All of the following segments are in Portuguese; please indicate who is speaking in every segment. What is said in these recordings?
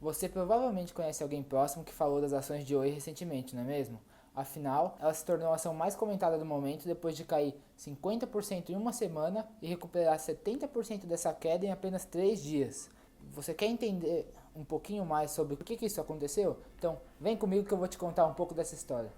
Speaker 1: Você provavelmente conhece alguém próximo que falou das ações de Oi recentemente, não é mesmo? Afinal, ela se tornou a ação mais comentada do momento depois de cair 50% em uma semana e recuperar 70% dessa queda em apenas 3 dias. Você quer entender um pouquinho mais sobre por que isso aconteceu? Então, vem comigo que eu vou te contar um pouco dessa história.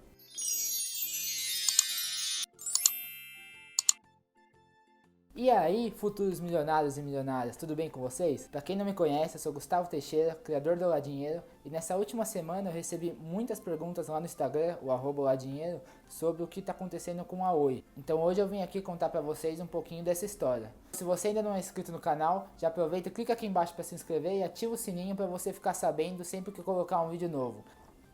Speaker 1: E aí, futuros milionários e milionárias, tudo bem com vocês? Para quem não me conhece, eu sou Gustavo Teixeira, criador do Olá Dinheiro, e nessa última semana eu recebi muitas perguntas lá no Instagram, o Olá Dinheiro, sobre o que está acontecendo com a Oi. Então hoje eu vim aqui contar para vocês um pouquinho dessa história. Se você ainda não é inscrito no canal, já aproveita e clica aqui embaixo para se inscrever e ativa o sininho para você ficar sabendo sempre que eu colocar um vídeo novo.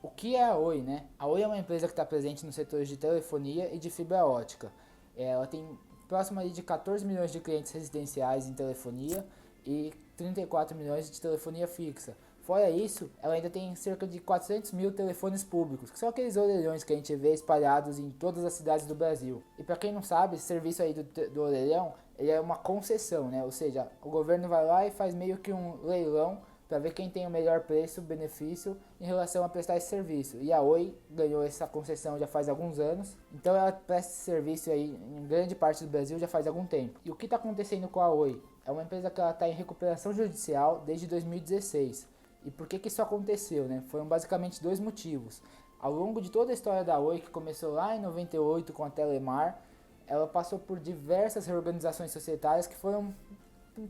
Speaker 1: O que é a Oi, né? A Oi é uma empresa que está presente nos setores de telefonia e de fibra ótica. Ela tem próximo ali de 14 milhões de clientes residenciais em telefonia e 34 milhões de telefonia fixa. Fora isso, ela ainda tem cerca de 400 mil telefones públicos, que são aqueles orelhões que a gente vê espalhados em todas as cidades do Brasil. E para quem não sabe, esse serviço aí do orelhão, ele é uma concessão, né? Ou seja, o governo vai lá e faz meio que um leilão para ver quem tem o melhor preço-benefício em relação a prestar esse serviço. E a Oi ganhou essa concessão já faz alguns anos, então ela presta esse serviço aí em grande parte do Brasil já faz algum tempo. E o que está acontecendo com a Oi? É uma empresa que ela está em recuperação judicial desde 2016. E por que isso aconteceu, né? Foram basicamente dois motivos. Ao longo de toda a história da Oi, que começou lá em 98 com a Telemar, ela passou por diversas reorganizações societárias que foram,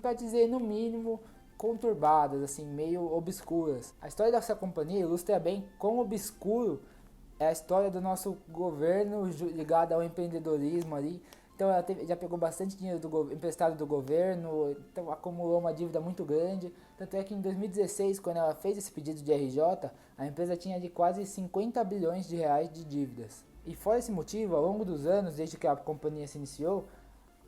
Speaker 1: para dizer no mínimo, conturbadas, assim, meio obscuras. A história dessa companhia ilustra bem quão obscuro é a história do nosso governo ligado ao empreendedorismo ali. Então ela já pegou bastante dinheiro emprestado do governo, então acumulou uma dívida muito grande. Tanto é que em 2016, quando ela fez esse pedido de RJ, a empresa tinha de quase 50 bilhões de reais de dívidas. E fora esse motivo, ao longo dos anos, desde que a companhia se iniciou,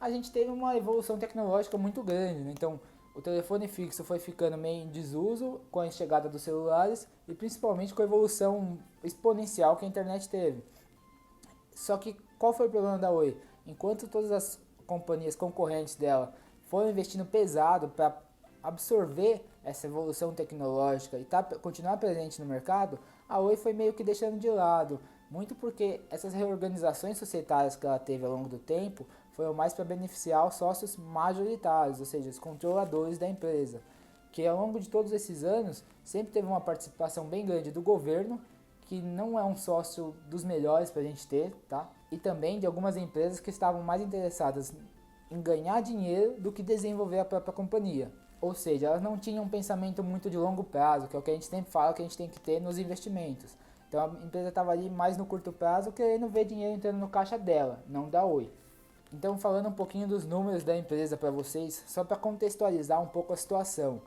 Speaker 1: a gente teve uma evolução tecnológica muito grande, né? Então o telefone fixo foi ficando meio em desuso com a chegada dos celulares e principalmente com a evolução exponencial que a internet teve. Só que qual foi o problema da Oi? Enquanto todas as companhias concorrentes dela foram investindo pesado para absorver essa evolução tecnológica e continuar presente no mercado, a Oi foi meio que deixando de lado, muito porque essas reorganizações societárias que ela teve ao longo do tempo foram mais para beneficiar os sócios majoritários, ou seja, os controladores da empresa, que ao longo de todos esses anos sempre teve uma participação bem grande do governo, que não é um sócio dos melhores para a gente ter, tá? E também de algumas empresas que estavam mais interessadas em ganhar dinheiro do que desenvolver a própria companhia. Ou seja, elas não tinham um pensamento muito de longo prazo, que é o que a gente sempre fala que a gente tem que ter nos investimentos. Então a empresa estava ali mais no curto prazo, querendo ver dinheiro entrando no caixa dela, não da Oi. Então falando um pouquinho dos números da empresa para vocês, só para contextualizar um pouco a situação.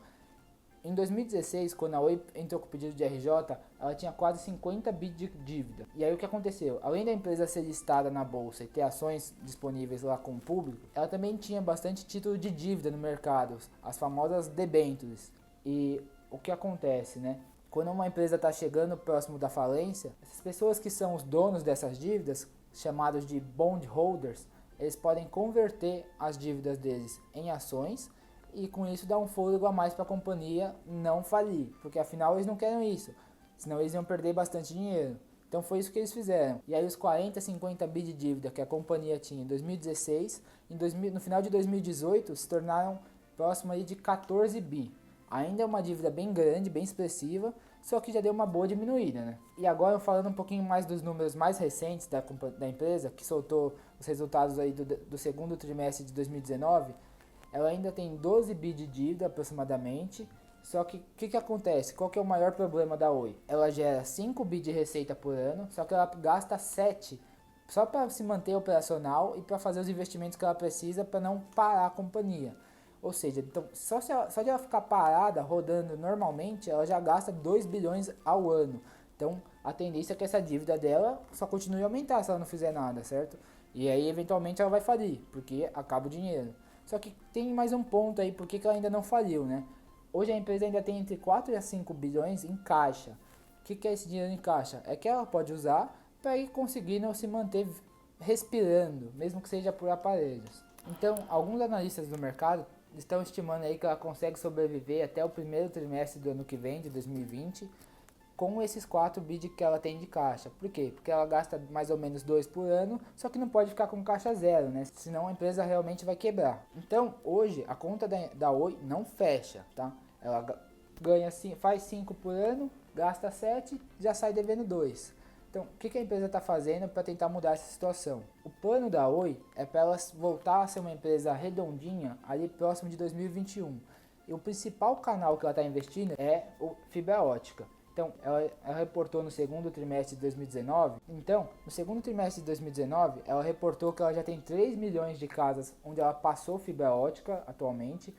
Speaker 1: Em 2016, quando a Oi entrou com o pedido de RJ, ela tinha quase 50 bi de dívida. E aí o que aconteceu? Além da empresa ser listada na bolsa e ter ações disponíveis lá com o público, ela também tinha bastante título de dívida no mercado, as famosas debêntures. E o que acontece, né? Quando uma empresa está chegando próximo da falência, essas pessoas que são os donos dessas dívidas, chamados de bondholders, eles podem converter as dívidas deles em ações e com isso dar um fôlego a mais para a companhia não falir, porque afinal eles não querem isso, senão eles iam perder bastante dinheiro. Então foi isso que eles fizeram. E aí os 40, 50 bi de dívida que a companhia tinha em 2016, no final de 2018 se tornaram próximo aí de 14 bi. Ainda é uma dívida bem grande, bem expressiva, só que já deu uma boa diminuída, né? E agora falando um pouquinho mais dos números mais recentes da empresa, que soltou os resultados aí do segundo trimestre de 2019, ela ainda tem 12 bi de dívida aproximadamente, só que o que acontece? Qual que é o maior problema da Oi? Ela gera 5 bi de receita por ano, só que ela gasta 7 só para se manter operacional e para fazer os investimentos que ela precisa para não parar a companhia. Ou seja, então, só de ela ficar parada, rodando normalmente, ela já gasta 2 bilhões ao ano. Então, a tendência é que essa dívida dela só continue a aumentar se ela não fizer nada, certo? E aí, eventualmente, ela vai falir, porque acaba o dinheiro. Só que tem mais um ponto aí, porque ela ainda não faliu, né? Hoje a empresa ainda tem entre 4 e 5 bilhões em caixa. O que é esse dinheiro em caixa? É que ela pode usar para ir conseguindo se manter respirando, mesmo que seja por aparelhos. Então, alguns analistas do mercado estão estimando aí que ela consegue sobreviver até o primeiro trimestre do ano que vem, de 2020, com esses 4 bi que ela tem de caixa. Por quê? Porque ela gasta mais ou menos 2 por ano, só que não pode ficar com caixa zero, né? Senão a empresa realmente vai quebrar. Então, hoje, a conta da Oi não fecha, tá? Ela ganha, faz 5 por ano, gasta 7, já sai devendo 2. Então, o que a empresa está fazendo para tentar mudar essa situação? O plano da Oi é para ela voltar a ser uma empresa redondinha ali próximo de 2021. E o principal canal que ela está investindo é o fibra ótica. Então, ela reportou no segundo trimestre de 2019. Então, no segundo trimestre de 2019, ela reportou que ela já tem 3 milhões de casas onde ela passou fibra ótica atualmente.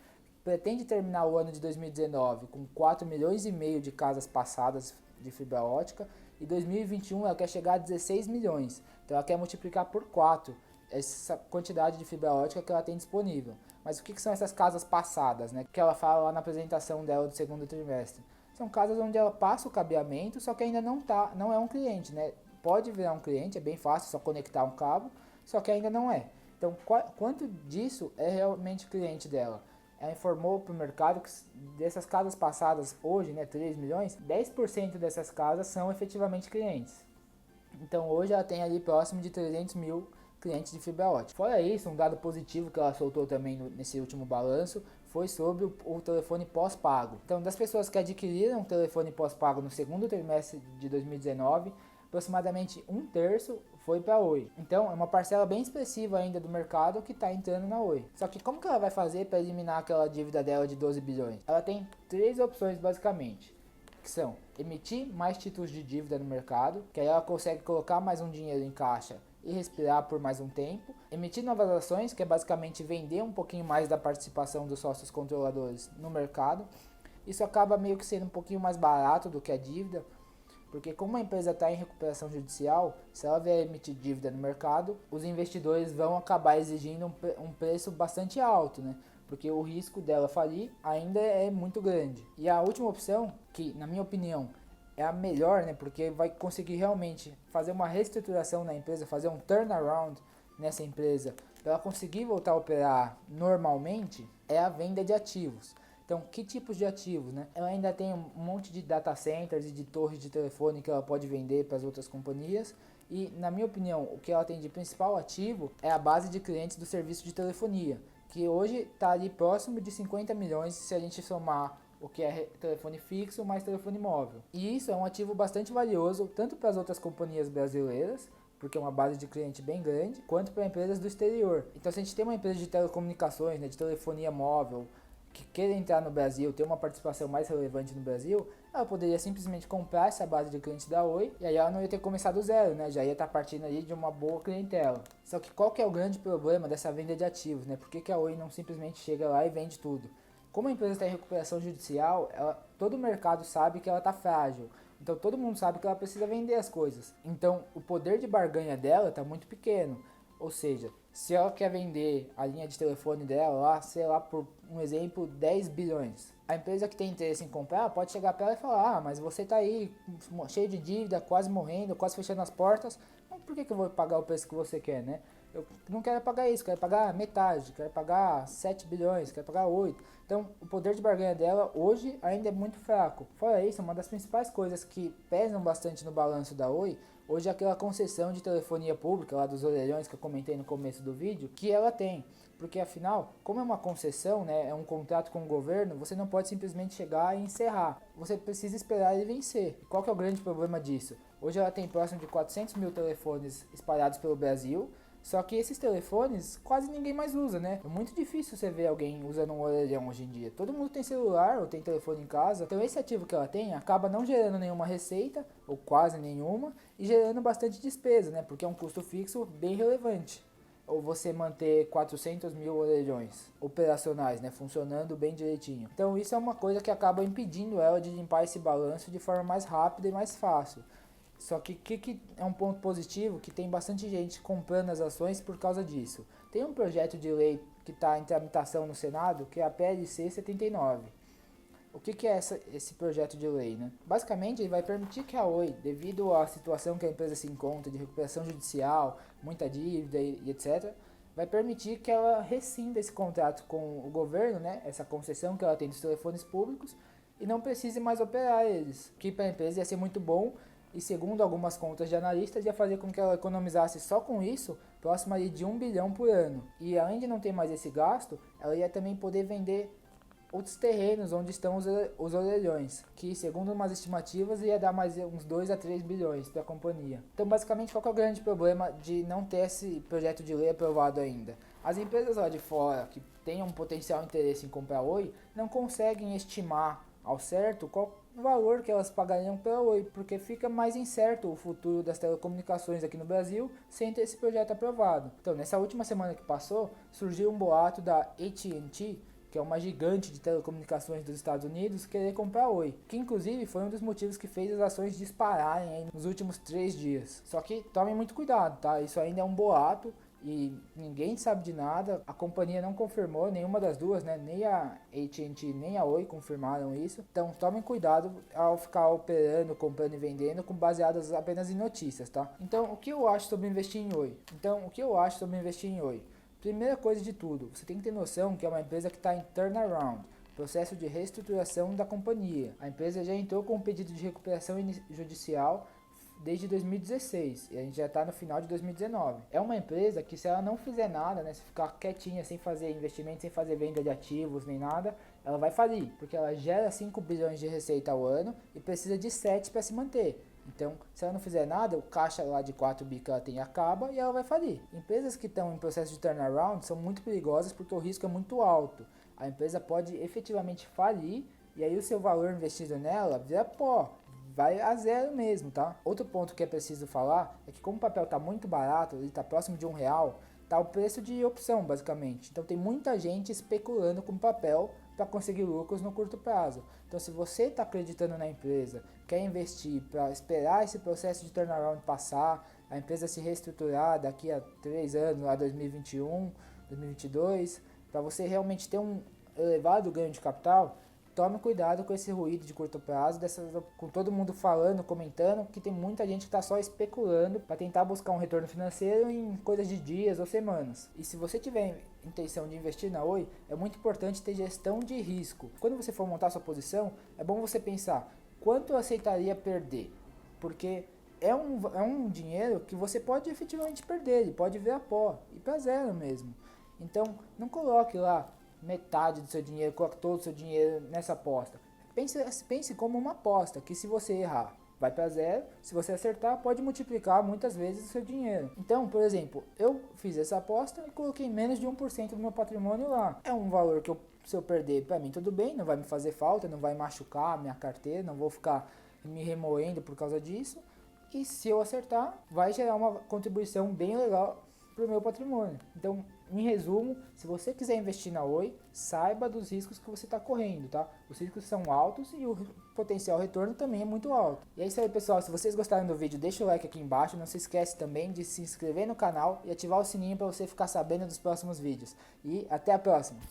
Speaker 1: Pretende terminar o ano de 2019 com 4 milhões e meio de casas passadas de fibra ótica. E 2021 ela quer chegar a 16 milhões. Então, ela quer multiplicar por 4 essa quantidade de fibra ótica que ela tem disponível. Mas o que são essas casas passadas, né? Que ela fala lá na apresentação dela do segundo trimestre. São casas onde ela passa o cabeamento, só que ainda não é um cliente, né? Pode virar um cliente, é bem fácil, só conectar um cabo, só que ainda não é. Então, quanto disso é realmente cliente dela? Ela informou para o mercado que dessas casas passadas hoje, né, 3 milhões, 10% dessas casas são efetivamente clientes. Então, hoje ela tem ali próximo de 300 mil clientes de fibra ótica. Fora isso, um dado positivo que ela soltou também nesse último balanço foi sobre o telefone pós-pago. Então, das pessoas que adquiriram o telefone pós-pago no segundo trimestre de 2019, aproximadamente 1/3 foi para a Oi. Então, é uma parcela bem expressiva ainda do mercado que está entrando na Oi. Só que como que ela vai fazer para eliminar aquela dívida dela de 12 bilhões? Ela tem 3 opções basicamente, que são emitir mais títulos de dívida no mercado, que aí ela consegue colocar mais um dinheiro em caixa e respirar por mais um tempo, emitir novas ações, que é basicamente vender um pouquinho mais da participação dos sócios controladores no mercado. Isso acaba meio que sendo um pouquinho mais barato do que a dívida, porque como a empresa está em recuperação judicial, se ela vier emitir dívida no mercado, os investidores vão acabar exigindo um preço bastante alto, né? Porque o risco dela falir ainda é muito grande. E a última opção, que na minha opinião é a melhor, né, porque vai conseguir realmente fazer uma reestruturação na empresa, fazer um turnaround nessa empresa, para ela conseguir voltar a operar normalmente, é a venda de ativos. Então, que tipos de ativos, né? Ela ainda tem um monte de data centers e de torres de telefone que ela pode vender para as outras companhias. E, na minha opinião, o que ela tem de principal ativo é a base de clientes do serviço de telefonia, que hoje está ali próximo de 50 milhões se a gente somar o que é telefone fixo mais telefone móvel. E isso é um ativo bastante valioso, tanto para as outras companhias brasileiras, porque é uma base de cliente bem grande, quanto para empresas do exterior. Então, se a gente tem uma empresa de telecomunicações, né, de telefonia móvel, que queira entrar no Brasil, ter uma participação mais relevante no Brasil, ela poderia simplesmente comprar essa base de clientes da Oi, e aí ela não ia ter começado do zero, né? Já ia estar partindo ali de uma boa clientela. Só que qual que é o grande problema dessa venda de ativos, né? Por que a Oi não simplesmente chega lá e vende tudo? Como a empresa está em recuperação judicial, todo o mercado sabe que ela está frágil. Então todo mundo sabe que ela precisa vender as coisas. Então o poder de barganha dela está muito pequeno. Ou seja, se ela quer vender a linha de telefone dela lá, sei lá, por um exemplo, 10 bilhões. A empresa que tem interesse em comprar pode chegar para ela e falar: ah, mas você está aí cheio de dívida, quase morrendo, quase fechando as portas. Então, por que eu vou pagar o preço que você quer, né? Eu não quero pagar isso, quero pagar metade, quero pagar 7 bilhões, quero pagar 8. Então, o poder de barganha dela hoje ainda é muito fraco. Fora isso, uma das principais coisas que pesam bastante no balanço da Oi, hoje é aquela concessão de telefonia pública, lá dos orelhões que eu comentei no começo do vídeo, que ela tem. Porque afinal, como é uma concessão, né, é um contrato com o governo, você não pode simplesmente chegar e encerrar. Você precisa esperar ele vencer. E qual que é o grande problema disso? Hoje ela tem próximo de 400 mil telefones espalhados pelo Brasil, só que esses telefones quase ninguém mais usa, né? É muito difícil você ver alguém usando um orelhão hoje em dia. Todo mundo tem celular ou tem telefone em casa. Então esse ativo que ela tem acaba não gerando nenhuma receita, ou quase nenhuma, e gerando bastante despesa, né? Porque é um custo fixo bem relevante. Ou você manter 400 mil orelhões operacionais, né? Funcionando bem direitinho. Então isso é uma coisa que acaba impedindo ela de limpar esse balanço de forma mais rápida e mais fácil. Só que é um ponto positivo, que tem bastante gente comprando as ações por causa disso. Tem um projeto de lei que está em tramitação no Senado, que é a PLC 79. O que é esse projeto de lei, né? Basicamente, ele vai permitir que a Oi, devido à situação que a empresa se encontra de recuperação judicial, muita dívida e etc., vai permitir que ela rescinda esse contrato com o governo, né, essa concessão que ela tem dos telefones públicos, e não precise mais operar eles, que para a empresa ia ser muito bom, e segundo algumas contas de analistas, ia fazer com que ela economizasse só com isso, próximo ali de 1 bilhão por ano. E além de não ter mais esse gasto, ela ia também poder vender outros terrenos onde estão os orelhões, que segundo umas estimativas ia dar mais uns 2 a 3 bilhões para a companhia. Então basicamente qual que é o grande problema de não ter esse projeto de lei aprovado ainda? As empresas lá de fora que tenham um potencial interesse em comprar Oi não conseguem estimar ao certo qual o valor que elas pagariam pela Oi, porque fica mais incerto o futuro das telecomunicações aqui no Brasil sem ter esse projeto aprovado. Então nessa última semana que passou, surgiu um boato da AT&T, que é uma gigante de telecomunicações dos Estados Unidos, querer comprar a Oi, que inclusive foi um dos motivos que fez as ações dispararem aí nos últimos 3 dias. Só que tomem muito cuidado, tá? Isso ainda é um boato e ninguém sabe de nada, a companhia não confirmou, nenhuma das duas, né? Nem a AT&T nem a Oi confirmaram isso. Então tomem cuidado ao ficar operando, comprando e vendendo com baseadas apenas em notícias, tá? Então o que eu acho sobre investir em Oi? Primeira coisa de tudo, você tem que ter noção que é uma empresa que está em turnaround, processo de reestruturação da companhia. A empresa já entrou com um pedido de recuperação judicial desde 2016 e a gente já está no final de 2019. É uma empresa que se ela não fizer nada, né, se ficar quietinha, sem fazer investimento, sem fazer venda de ativos nem nada, ela vai falir, porque ela gera 5 bilhões de receita ao ano e precisa de 7 para se manter. Então, se ela não fizer nada, o caixa lá de 4 bi que ela tem acaba e ela vai falir. Empresas que estão em processo de turnaround são muito perigosas porque o risco é muito alto. A empresa pode efetivamente falir e aí o seu valor investido nela vira pó, vai a zero mesmo, tá? Outro ponto que é preciso falar é que como o papel está muito barato, ele está próximo de R$ 1, tá o preço de opção basicamente. Então tem muita gente especulando com papel para conseguir lucros no curto prazo. Então se você está acreditando na empresa, quer investir para esperar esse processo de turnaround passar, a empresa se reestruturar daqui a 3 anos, a 2021, 2022, para você realmente ter um elevado ganho de capital, tome cuidado com esse ruído de curto prazo, com todo mundo falando, comentando, que tem muita gente que está só especulando para tentar buscar um retorno financeiro em coisas de dias ou semanas. E se você tiver intenção de investir na Oi, é muito importante ter gestão de risco. Quando você for montar sua posição, é bom você pensar quanto eu aceitaria perder, porque é um dinheiro que você pode efetivamente perder, ele pode virar pó, e para zero mesmo. Então, não coloque lá metade do seu dinheiro, coloque todo o seu dinheiro nessa aposta. Pense como uma aposta, que se você errar, vai para zero, se você acertar, pode multiplicar muitas vezes o seu dinheiro. Então, por exemplo, eu fiz essa aposta e coloquei menos de 1% do meu patrimônio lá. É um valor que se eu perder, para mim tudo bem, não vai me fazer falta, não vai machucar a minha carteira, não vou ficar me remoendo por causa disso. E se eu acertar, vai gerar uma contribuição bem legal para o meu patrimônio. Então, em resumo, se você quiser investir na Oi, saiba dos riscos que você está correndo, tá? Os riscos são altos e o potencial retorno também é muito alto. E é isso aí, pessoal. Se vocês gostaram do vídeo, deixa o like aqui embaixo. Não se esquece também de se inscrever no canal e ativar o sininho para você ficar sabendo dos próximos vídeos. E até a próxima!